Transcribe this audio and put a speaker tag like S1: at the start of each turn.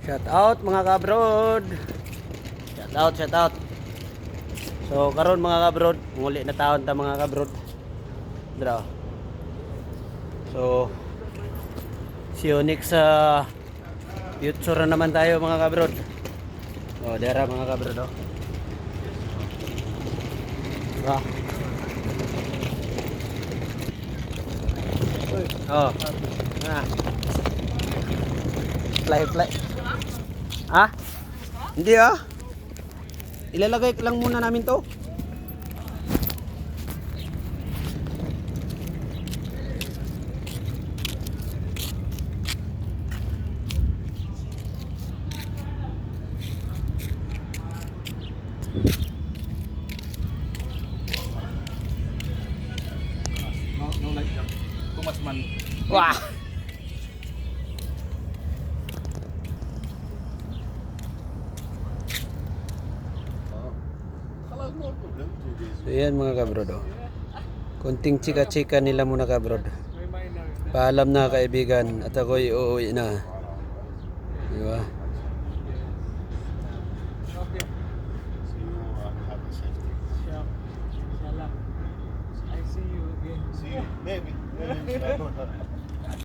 S1: Shout out mga kabrod. Shout out. So karon mga kabrod, muli na taon ta mga kabrod. Dra. So see you next sa future na naman tayo mga kabrod. Oh, dera mga kabrod oh. Diba? Oh. Ah. Fly. Ah? Hindi ah. Ilalagay lang muna namin to.
S2: No like that. Too much money.
S1: Wah. So yan mga kabrod oh. Kunting chika-chika nila muna kabrod. Paalam na kaibigan at ako'y uuwi na. Diba?
S2: I see you again.
S3: Maybe.